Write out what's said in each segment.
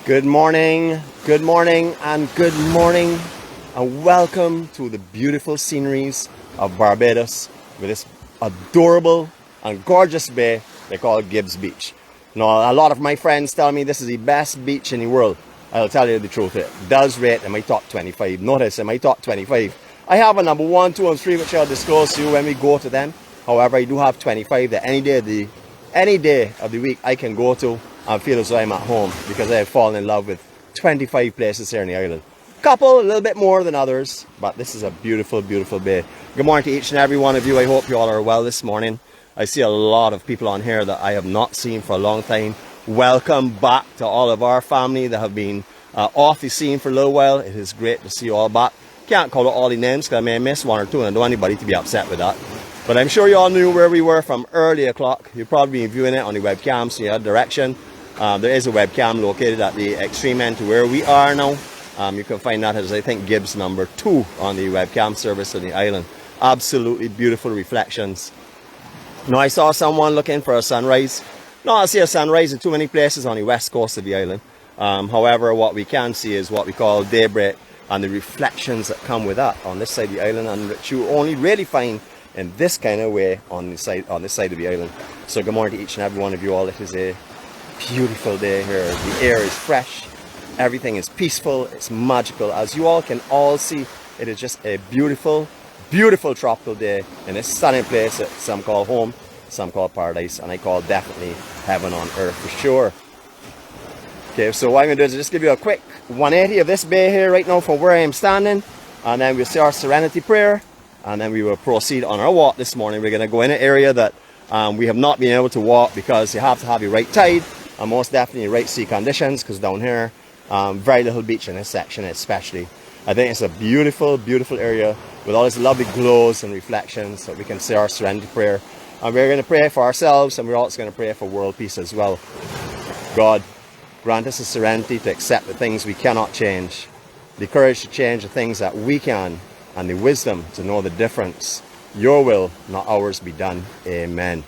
Good morning, and welcome to the beautiful sceneries of Barbados with this adorable and gorgeous bay they call Gibbs Beach. Now, a lot of my friends tell me this is the best beach in the world. I'll tell you the truth, it does rate in my top 25. Notice in my top 25, I have a number 1, 2, and 3 which I'll disclose to you when we go to them. However, I do have 25 that any day of the week I can go to and feel as though I'm at home, because I have fallen in love with 25 places here in the island. Couple a little bit more than others, but this is a beautiful, beautiful bay. Good morning to each and every one of you. I hope you all are well this morning. I see a lot of people on here that I have not seen for a long time. Welcome back to all of our family that have been off the scene for a little while. It is great to see you all back. Can't call out all the names because I may miss one or two, and I don't want anybody to be upset with that. But I'm sure you all knew where we were from early o'clock. You've probably been viewing it on the webcam, so you have direction. There is a webcam located at the extreme end to where we are now. You can find that as, I think, Gibbs number 2 on the webcam service on the island. Absolutely beautiful reflections. Now, I saw someone looking for a sunrise. No, I see a sunrise in too many places on the west coast of the island. However, what we can see is what we call daybreak and the reflections that come with that on this side of the island, and which you only really find in this kind of way on this side of the island. So good morning to each and every one of you all. It is a beautiful day here. The air is fresh, everything is peaceful, it's magical. As you all can all see, it is just a beautiful, beautiful tropical day in this stunning place that some call home, some call paradise, and I call definitely heaven on earth for sure. Okay, so what I'm going to do is just give you a quick 180 of this bay here right now from where I am standing, and then we'll say our serenity prayer, and then we will proceed on our walk this morning. We're going to go in an area that we have not been able to walk because you have to have your right tide and most definitely right sea conditions, because down here very little beach in this section especially. I think it's a beautiful, beautiful area with all these lovely glows and reflections that we can say our serenity prayer. And we're going to pray for ourselves, and we're also going to pray for world peace as well. God, grant us the serenity to accept the things we cannot change, the courage to change the things that we can, and the wisdom to know the difference. Your will, not ours, be done. Amen.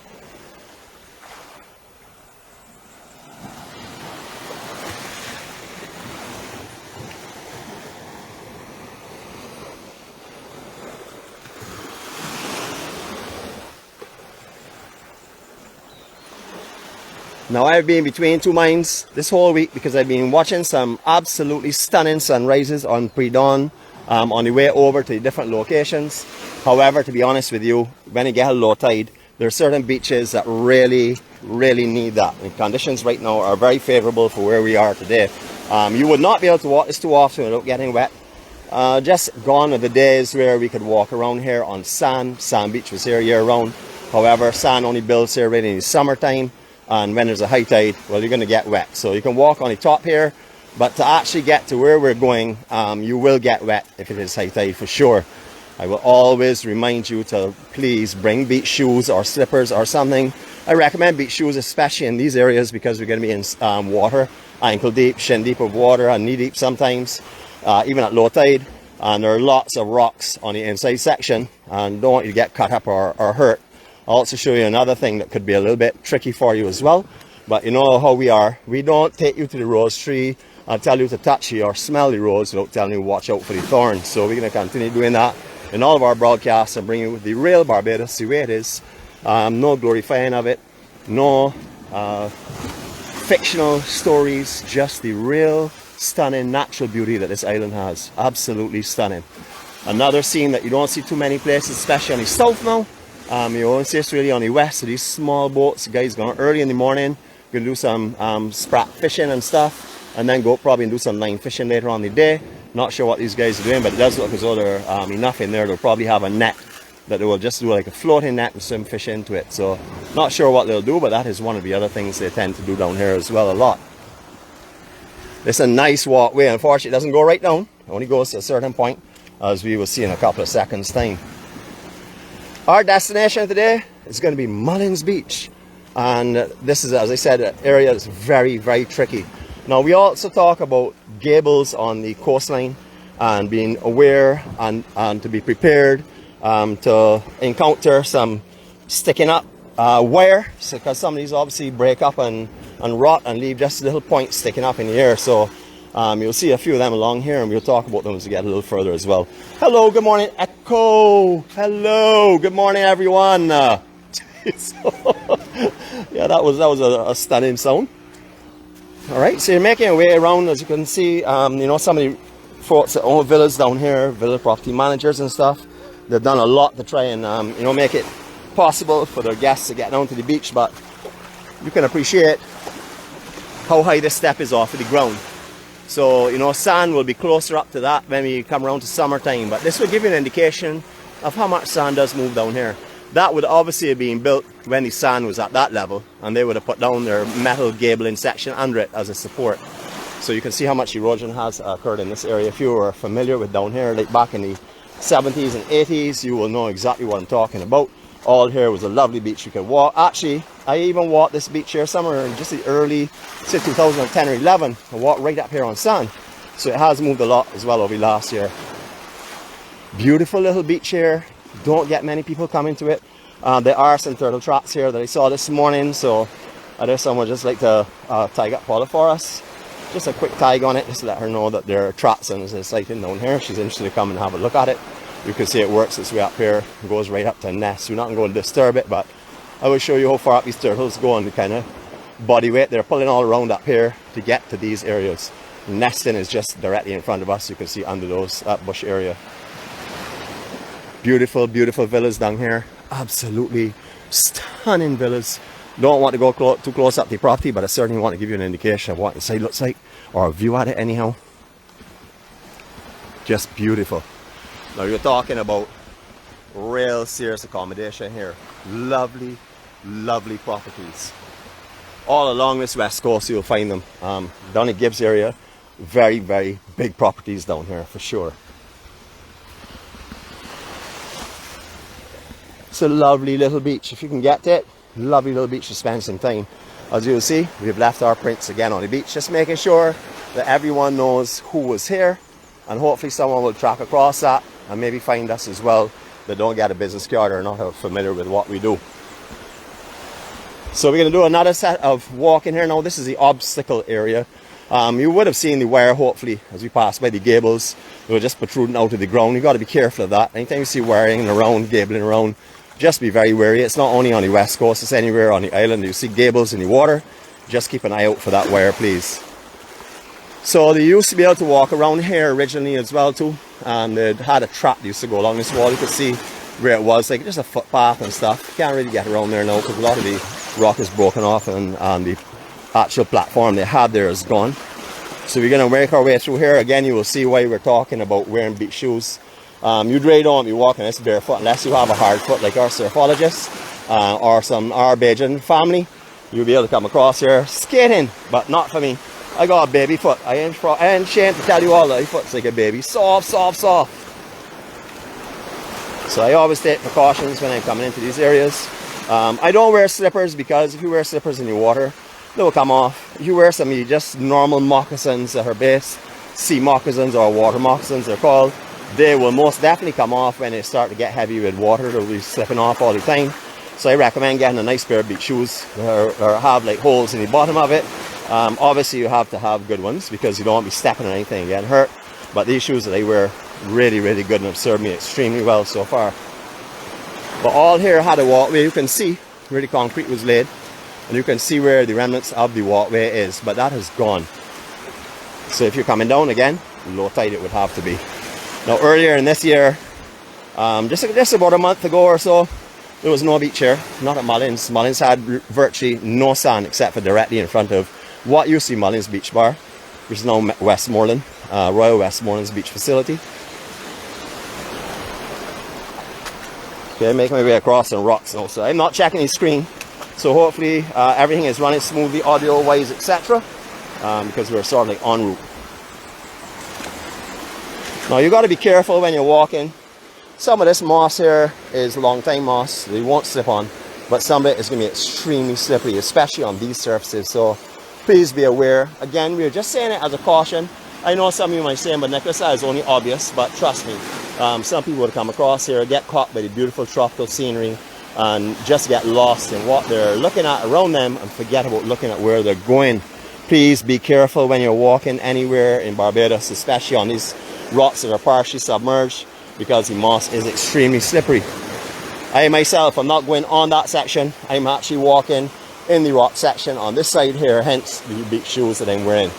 Now, I've been between two minds this whole week because I've been watching some absolutely stunning sunrises on pre-dawn on the way over to the different locations. However, to be honest with you, when you get a low tide, there are certain beaches that really, really need that. The conditions right now are very favorable for where we are today. You would not be able to walk this too often without getting wet. Just gone are the days where we could walk around here on sand. Sand beach was here year round. However, sand only builds here really in the summertime. And when there's a high tide, well, you're going to get wet. So you can walk on the top here, but to actually get to where we're going, you will get wet if it is high tide for sure. I will always remind you to please bring beach shoes or slippers or something. I recommend beach shoes, especially in these areas, because we're going to be in water, ankle deep, shin deep of water, and knee deep sometimes, even at low tide. And there are lots of rocks on the inside section, and don't want you to get cut up or hurt. I'll also show you another thing that could be a little bit tricky for you as well. But you know how we are. We don't take you to the rose tree and tell you to touch or smell the rose without telling you watch out for the thorns. So we're going to continue doing that in all of our broadcasts and bring you the real Barbados, the way it is. No glorifying of it, no fictional stories, just the real stunning natural beauty that this island has. Absolutely stunning. Another scene that you don't see too many places, especially on the south now. You only see this really on the west, so these small boats, the guys going early in the morning, going to do some sprat fishing and stuff, and then go probably and do some line fishing later on in the day. Not sure what these guys are doing, but it does look as though there are enough in there. They'll probably have a net that they will just do like a floating net and swim fish into it. So not sure what they'll do, but that is one of the other things they tend to do down here as well a lot. It's a nice walkway. Unfortunately, it doesn't go right down. It only goes to a certain point, as we will see in a couple of seconds' time. Our destination today is going to be Mullins Beach, and this is, as I said, an area that's very, very tricky. Now, we also talk about gables on the coastline and being aware and to be prepared to encounter some sticking up wire, because some of these obviously break up and rot and leave just little points sticking up in the air. So you'll see a few of them along here, and we'll talk about them as we get a little further as well. Hello, good morning, Echo. Hello, good morning, everyone. Yeah, that was a stunning sound. All right, so you're making your way around, as you can see. You know, some of the folks that own villas down here, villa property managers and stuff, they've done a lot to try and you know, make it possible for their guests to get down to the beach. But you can appreciate how high this step is off of the ground. So, you know, sand will be closer up to that when we come around to summertime. But this will give you an indication of how much sand does move down here. That would obviously have been built when the sand was at that level, and they would have put down their metal gabling section under it as a support. So you can see how much erosion has occurred in this area. If you were familiar with down here, like back in the 70s and 80s, you will know exactly what I'm talking about. All here was a lovely beach you could walk. Actually, I even walked this beach here somewhere in just the early, say 2010 or 11. I walked right up here on sand. So it has moved a lot as well over the last year. Beautiful little beach here. Don't get many people coming to it. There are some turtle traps here that I saw this morning. So there's someone just like to tag up Paula for us. Just a quick tag on it, just to let her know that there are traps and there's a sighting down here. She's interested to come and have a look at it. You can see it works its way up here. It goes right up to a nest. We're not going to disturb it, but I will show you how far up these turtles go and the kind of body weight. They're pulling all around up here to get to these areas. Nesting is just directly in front of us. You can see under those bush area. Beautiful, beautiful villas down here. Absolutely stunning villas. Don't want to go too close up to the property, but I certainly want to give you an indication of what the site looks like, or a view at it anyhow. Just beautiful. Now you're talking about real serious accommodation here. Lovely, lovely properties. All along this west coast you'll find them. Down in Gibbs area, very, very big properties down here for sure. It's a lovely little beach if you can get to it. Lovely little beach to spend some time. As you'll see, we've left our prints again on the beach, just making sure that everyone knows who was here, and hopefully someone will track across that and maybe find us as well that don't get a business card or not familiar with what we do. So we're going to do another set of walking here now. This is the obstacle area. You would have seen the wire hopefully as we pass by the gables. They were just protruding out of the ground. You've got to be careful of that. Anytime you see wiring around, gabling around, just be very wary. It's not only on the west coast, it's anywhere on the island. You see gables in the water, just keep an eye out for that wire, please. So they used to be able to walk around here originally as well too, and they had a trap that used to go along this wall. You could see where it was, like just a footpath and stuff. You can't really get around there now because a lot of the rock is broken off and the actual platform they had there is gone. So we're going to make our way through here. Again, you will see why we're talking about wearing beach shoes. You really don't be walking this barefoot unless you have a hard foot like our surfologists or some our Bajan family. You'll be able to come across here skating, but not for me. I got a baby foot. I ain't ashamed to tell you all that my foot's like a baby. Soft, soft, soft. So I always take precautions when I'm coming into these areas. I don't wear slippers because if you wear slippers in the water, they will come off. If you wear some of the just normal moccasins that are based, sea moccasins or water moccasins they're called, they will most definitely come off when they start to get heavy with water. They'll be slipping off all the time. So I recommend getting a nice pair of beach shoes or have like holes in the bottom of it. Obviously you have to have good ones because you don't want to be stepping on anything and getting hurt. But these shoes that I wear, really, really good and have served me extremely well so far. But all here had a walkway. You can see where the concrete was laid. And you can see where the remnants of the walkway is. But that has gone. So if you're coming down again, low tide it would have to be. Now earlier in this year, just about a month ago or so, there was no beach here, not at Mullins. Mullins had virtually no sand except for directly in front of what used to be Mullins Beach Bar, which is now Westmoreland, Royal Westmoreland's beach facility. Okay, making my way across some rocks now, so I'm not checking the screen. So hopefully everything is running smoothly, audio-wise, etc. Because we're sort of like en route. Now you got to be careful when you're walking. Some of this moss here is long time moss. They won't slip on, but some of it is going to be extremely slippery, especially on these surfaces. So please be aware. Again, we're just saying it as a caution. I know some of you might say, but Nicholas, that is only obvious, but trust me, some people would come across here, get caught by the beautiful tropical scenery, and just get lost in what they're looking at around them and forget about looking at where they're going. Please be careful when you're walking anywhere in Barbados, especially on these rocks that are partially submerged, because the moss is extremely slippery. I myself am not going on that section. I'm actually walking in the rock section on this side here, hence the beach shoes that I'm wearing.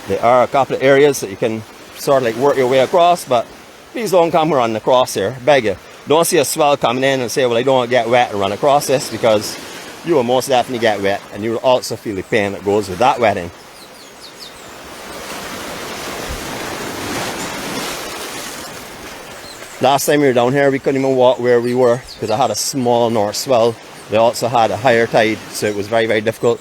There are a couple of areas that you can sort of like work your way across, but please don't come running across here. Beg you. Don't see a swell coming in and say, well, I don't want to get wet and run across this, because you will most definitely get wet, and you will also feel the pain that goes with that wetting. Last time we were down here, we couldn't even walk where we were because I had a small north swell They also had a higher tide, so it was very, very difficult.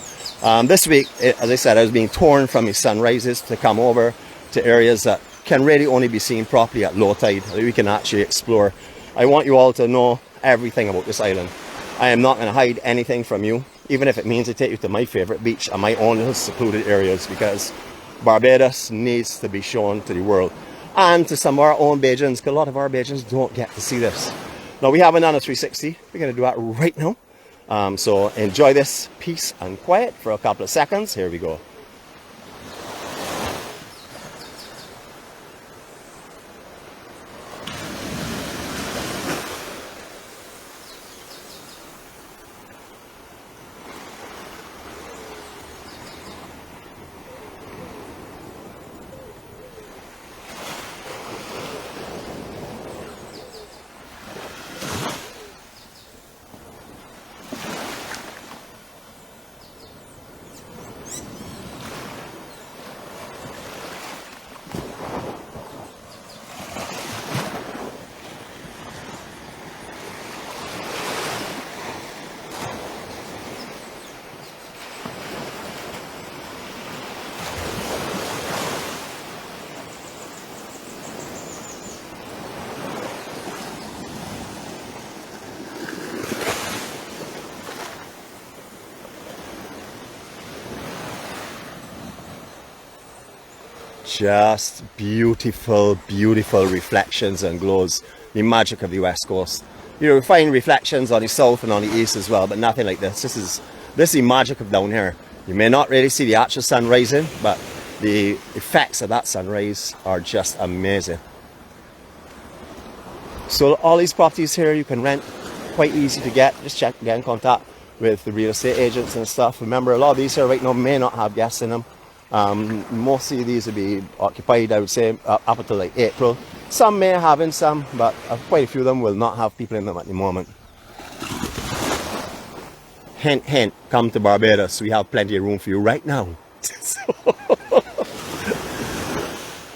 This week, as I said, I was being torn from these sunrises to come over to areas that can really only be seen properly at low tide, that we can actually explore. I want you all to know everything about this island. I am not going to hide anything from you, even if it means I take you to my favorite beach and my own little secluded areas, because Barbados needs to be shown to the world and to some of our own Bajans, because a lot of our Bajans don't get to see this. Now, we haven't done a 360. We're going to do that right now. So enjoy this peace and quiet for a couple of seconds. Here we go. Just beautiful, beautiful reflections and glows. The magic of the West Coast. You find reflections on the south and on the east as well, but nothing like this. This is the magic of down here. You may not really see the actual sun rising, but the effects of that sunrise are just amazing. So all these properties here you can rent, quite easy to get. Just get in contact with the real estate agents and stuff. Remember, a lot of these here right now may not have guests in them. Mostly these will be occupied, I would say, up until like April. Some may have in some, but quite a few of them will not have people in them at the moment. Hint, hint, come to Barbados. We have plenty of room for you right now.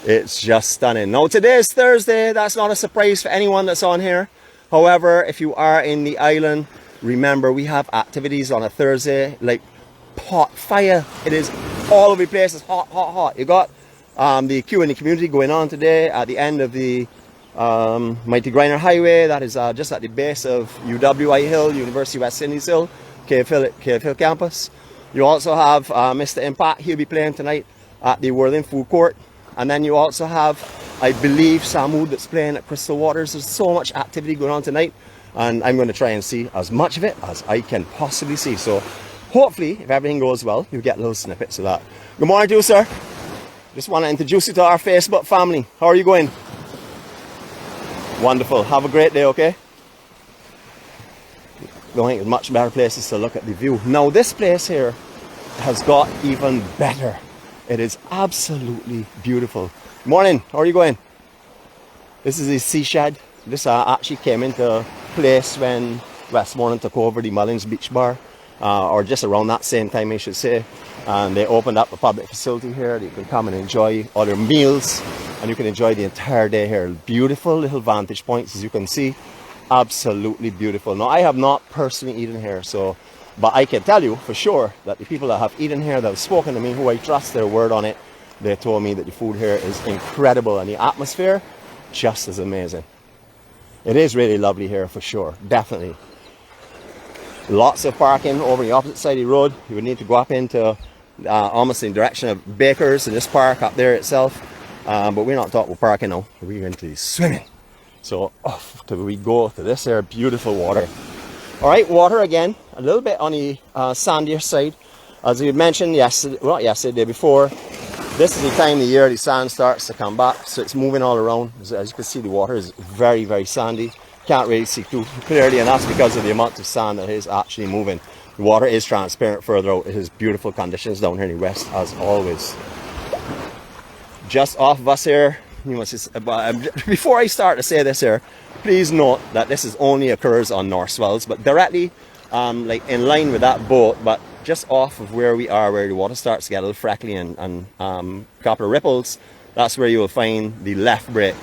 It's just stunning. Now, today is Thursday. That's not a surprise for anyone that's on here. However, if you are in the island, remember we have activities on a Thursday, like pot fire. It is all over the place. It's hot, hot, hot. You got the queue in the community going on today at the end of the Mighty Griner Highway. That is just at the base of UWI Hill, University of West Indies Hill, KF Hill campus. You also have Mr. Impact. He'll be playing tonight at the Whirling Food Court. And then you also have, I believe, Samud that's playing at Crystal Waters. There's so much activity going on tonight, and I'm going to try and see as much of it as I can possibly see. So hopefully, if everything goes well, you'll get little snippets of that. Good morning to you, sir. Just want to introduce you to our Facebook family. How are you going? Wonderful. Have a great day, okay? Don't think there's much better places to look at the view. Now, this place here has got even better. It is absolutely beautiful. Morning, how are you going? This is the sea shed. This actually came into place when Westmoreland took over the Mullins Beach Bar, or just around that same time, I should say. And they opened up a public facility here that you can come and enjoy other meals, and you can enjoy the entire day here. Beautiful little vantage points, as you can see. Absolutely beautiful. Now, I have not personally eaten here, but I can tell you for sure that the people that have eaten here, that have spoken to me, who I trust their word on it, they told me that the food here is incredible and the atmosphere just as amazing. It is really lovely here for sure, definitely. Lots of parking over the opposite side of the road. You would need to go up into almost in the direction of Baker's in this park up there itself. But we're not talking about parking now. We're into the swimming. So off to we go to this here beautiful water. All right, water again, a little bit on the sandier side. As we mentioned yesterday, well, not yesterday, the day before, this is the time of the year the sand starts to come back, so it's moving all around. As you can see, the water is very, very sandy. Can't really see too clearly, and that's because of the amount of sand that is actually moving. The water is transparent further out. It is beautiful conditions down here in the west, as always. Just off of us here, you must just, before I start to say this here, please note that this is only occurs on North Swells, but directly, like in line with that boat, but just off of where we are, where the water starts to get a little freckly and a couple of ripples, that's where you will find the left break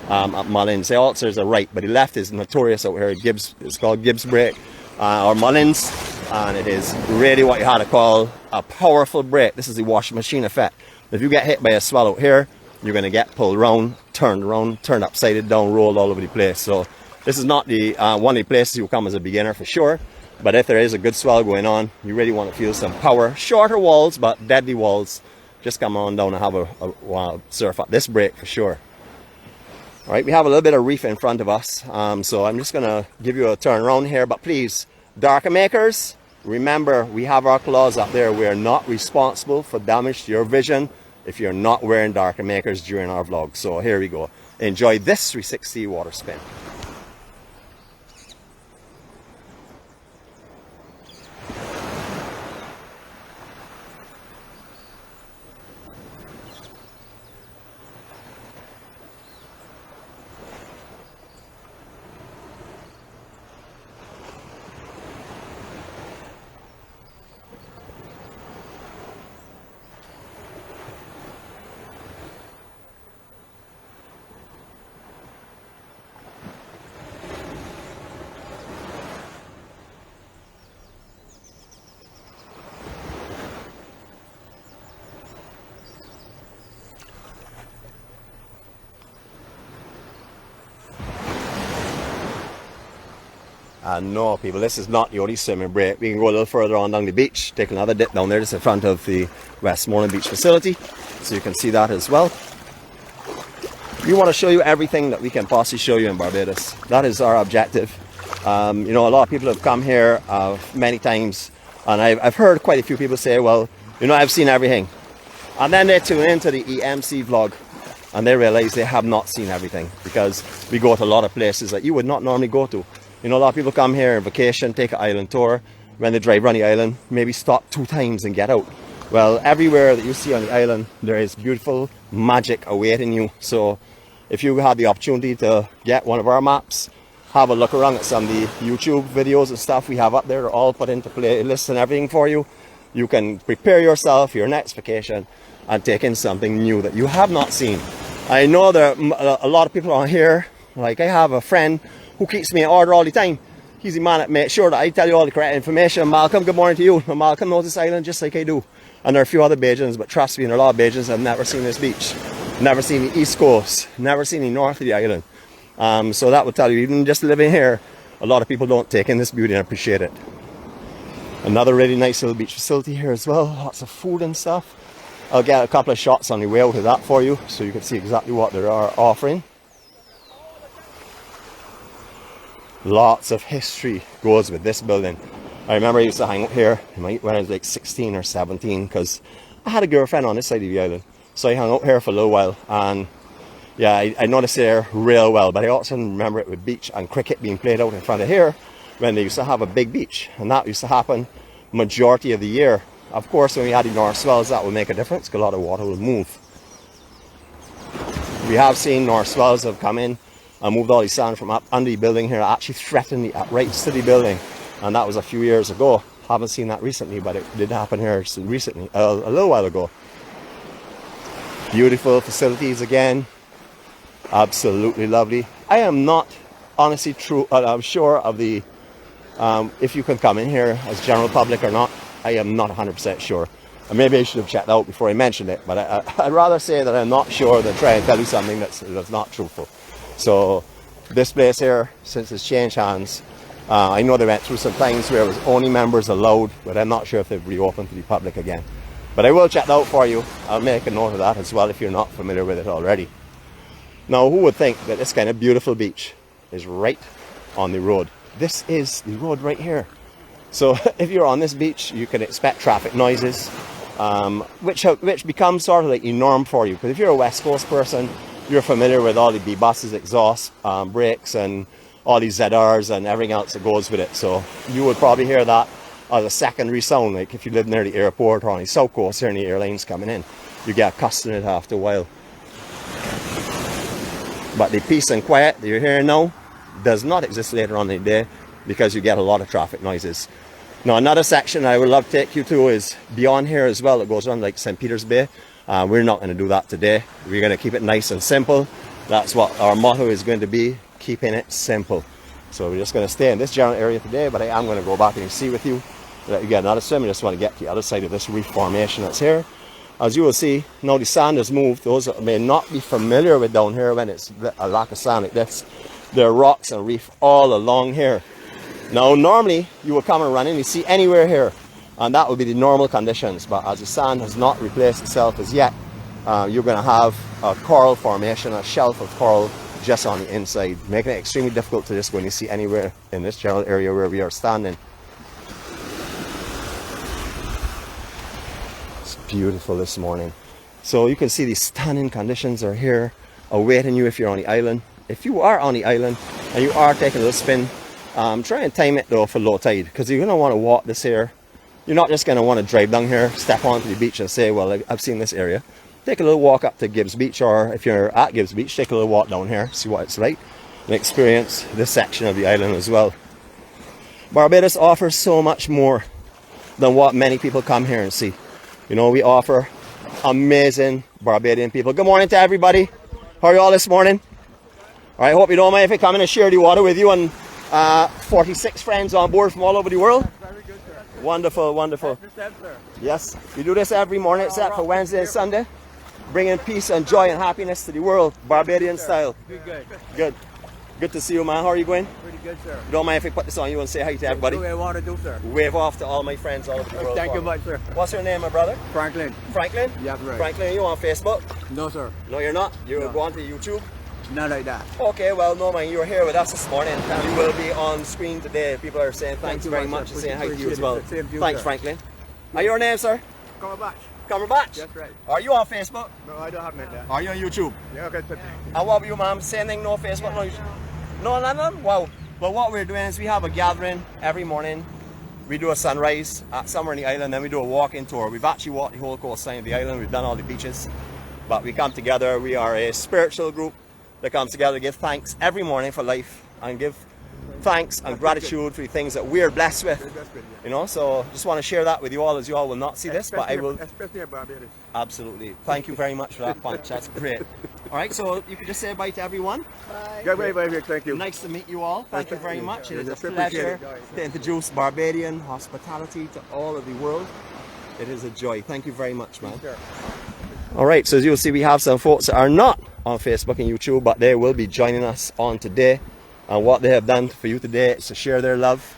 at Mullins. The also there's a right, but the left is notorious out here. Gibbs, it's called Gibbs break. or Mullins, and it is really what you had to call a powerful brake. This is the washing machine effect. If you get hit by a swell out here, you're going to get pulled around, turned upside down, rolled all over the place. So this is not the one of the places you'll come as a beginner for sure. But if there is a good swell going on, you really want to feel some power. Shorter walls, but deadly walls. Just come on down and have a surf up this break for sure. All right, we have a little bit of reef in front of us. So I'm just going to give you a turn around here. But please, darker makers, remember we have our clause up there. We are not responsible for damage to your vision if you're not wearing darker makers during our vlog. So here we go. Enjoy this 360 water spin. No, people, this is not the only swimming break. We can go a little further on down the beach, take another dip down there, just in front of the Westmoreland Beach facility, so you can see that as well. We want to show you everything that we can possibly show you in Barbados. That is our objective. You know, a lot of people have come here many times, and I've heard quite a few people say, well, you know, I've seen everything. And then they tune into the EMC vlog, and they realize they have not seen everything, because we go to a lot of places that you would not normally go to. You know, a lot of people come here on vacation, take an island tour. When they drive around the island, maybe stop 2 times and get out. Well, everywhere that you see on the island, there is beautiful magic awaiting you. So if you had the opportunity to get one of our maps, have a look around at some of the YouTube videos and stuff we have up there. They're all put into playlists and everything for you. You can prepare yourself for your next vacation and take in something new that you have not seen. I know there are a lot of people on here. Like, I have a friend who keeps me in order all the time. He's the man that makes sure that I tell you all the correct information. Malcolm, good morning to you. Malcolm knows this island just like I do. And there are a few other Bajans, but trust me, there are a lot of Bajans that have never seen this beach. Never seen the east coast. Never seen the north of the island. So that will tell you, even just living here, a lot of people don't take in this beauty and appreciate it. Another really nice little beach facility here as well. Lots of food and stuff. I'll get a couple of shots on the way out of that for you, so you can see exactly what they are offering. Lots of history goes with this building. I remember I used to hang out here when I was like 16 or 17, because I had a girlfriend on this side of the island. So I hung out here for a little while, and yeah, I noticed it there real well. But I also remember it with beach and cricket being played out in front of here when they used to have a big beach. And that used to happen majority of the year. Of course, when we had the north swells, that will make a difference, because a lot of water will move. We have seen north swells have come in and moved all the sand from up under the building here, actually threatened the uprights to the building. And that was a few years ago. Haven't seen that recently, but it did happen here recently, a little while ago. Beautiful facilities again. Absolutely lovely. I am not honestly I'm sure of the if you can come in here as general public or not. I am not 100% sure. And maybe I should have checked out before I mentioned it, but I'd rather say that I'm not sure than try and tell you something that's not truthful. So this place here, since it's changed hands, I know they went through some times where it was only members allowed, but I'm not sure if they've reopened to the public again. But I will check it out for you. I'll make a note of that as well if you're not familiar with it already. Now, who would think that this kind of beautiful beach is right on the road? This is the road right here. So if you're on this beach, you can expect traffic noises, which becomes sort of like a norm for you. Because if you're a West Coast person, you're familiar with all the B-buses, exhaust, brakes, and all these ZRs and everything else that goes with it. So you would probably hear that as a secondary sound, like if you live near the airport or on the south coast here and the airlines coming in. You get accustomed to it after a while. But the peace and quiet that you're hearing now does not exist later on in the day, because you get a lot of traffic noises. Now, another section I would love to take you to is beyond here as well. It goes on like St. Peter's Bay. We're not going to do that today. We're going to keep it nice and simple. That's what our motto is going to be, keeping it simple. So we're just going to stay in this general area today, but I am going to go back and see with you. Let you get another swim. I just want to get to the other side of this reef formation that's here. As you will see, now the sand has moved. Those that may not be familiar with down here when it's a lack of sand like this, there are rocks and reef all along here. Now normally you will come and run in, you see anywhere here, and that would be the normal conditions, but as the sand has not replaced itself as yet, you're going to have a coral formation, a shelf of coral just on the inside, making it extremely difficult to just go and see anywhere in this general area where we are standing. It's beautiful this morning. So you can see the stunning conditions are here awaiting you if you're on the island. If you are on the island and you are taking a little spin, try and time it though for low tide, because you're going to want to walk this here. You're not just going to want to drive down here, step onto the beach and say, well, I've seen this area. Take a little walk up to Gibbs Beach, or if you're at Gibbs Beach, take a little walk down here, see what it's like, and experience this section of the island as well. Barbados offers so much more than what many people come here and see. You know, we offer amazing Barbadian people. Good morning to everybody. How are you all this morning? All right, hope you don't mind if I come in and share the water with you and 46 friends on board from all over the world. Very good, sir. Wonderful, wonderful. Yes, we do this every morning except for Wednesday and Sunday, bringing peace and joy and happiness to the world, Barbadian style. Good. Good. Good to see you, man. How are you going? Pretty good, sir. You don't mind if I put this on you and say hi to everybody? Do what I want to do, sir. Wave off to all my friends all over the world. Thank you much, sir. What's your name, my brother? Franklin. Franklin? Yeah, right. Franklin, are you on Facebook? No, sir. No, you're not. You're No. going to YouTube? Not like that. Okay, well, no, man, you were here with us this morning, and you will be on screen today. People are saying thanks you very much, much sir. and saying hi to you as Appreciate well. it. Same to you, Thanks, sir. Franklin. Are your name, sir? Come back. Cumberbatch? That's right. Are you on Facebook? No, I don't have that. Are you on YouTube? Yeah, okay. And what about you, ma'am? Same thing, no Facebook, no YouTube? No, none? Wow. Well, what we're doing is we have a gathering every morning. We do a sunrise at somewhere in the island, then we do a walking tour. We've actually walked the whole coastline of the island. We've done all the beaches. But we come together. We are a spiritual group that comes together to give thanks every morning for life and give thanks and gratitude for the things that we're blessed with. You know, so just want to share that with you all, as you all will not see this, but I will. Especially in Barbados. Absolutely. Thank you very much for that punch. That's great. All right, so you could just say bye to everyone. Bye. Bye. Thank you. Nice to meet you all. Thank you very much. It is a Appreciate pleasure it. to introduce Barbadian hospitality to all of the world. It is a joy. Thank you very much, man. Sure. All right, so as you'll see, we have some folks that are not on Facebook and YouTube, but they will be joining us on today. And what they have done for you today is to share their love,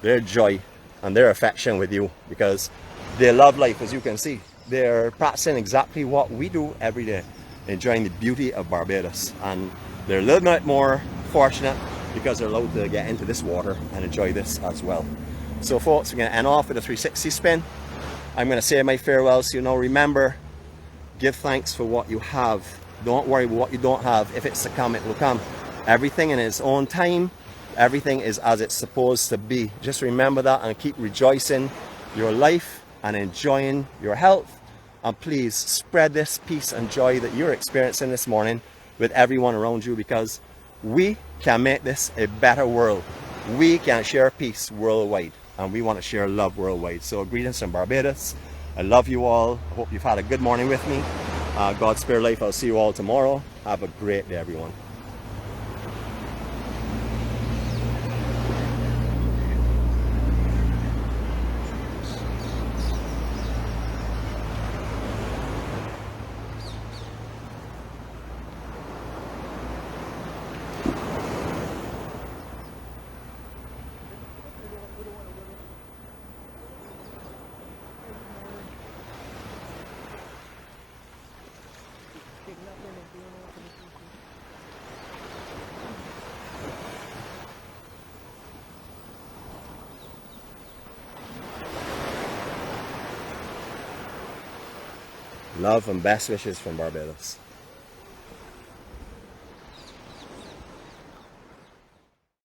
their joy, and their affection with you, because they love life, as you can see. They're practicing exactly what we do every day, enjoying the beauty of Barbados. And they're a little bit more fortunate because they're allowed to get into this water and enjoy this as well. So folks, we're going to end off with a 360 spin. I'm going to say my farewells. So, you know, remember, give thanks for what you have. Don't worry about what you don't have. If it's to come, it will come. Everything in its own time. Everything is as it's supposed to be. Just remember that and keep rejoicing your life and enjoying your health. And please spread this peace and joy that you're experiencing this morning with everyone around you, because we can make this a better world. We can share peace worldwide, and we want to share love worldwide. So greetings from Barbados. I love you all. I hope you've had a good morning with me. God spare life. I'll see you all tomorrow. Have a great day, everyone. Love and best wishes from Barbados.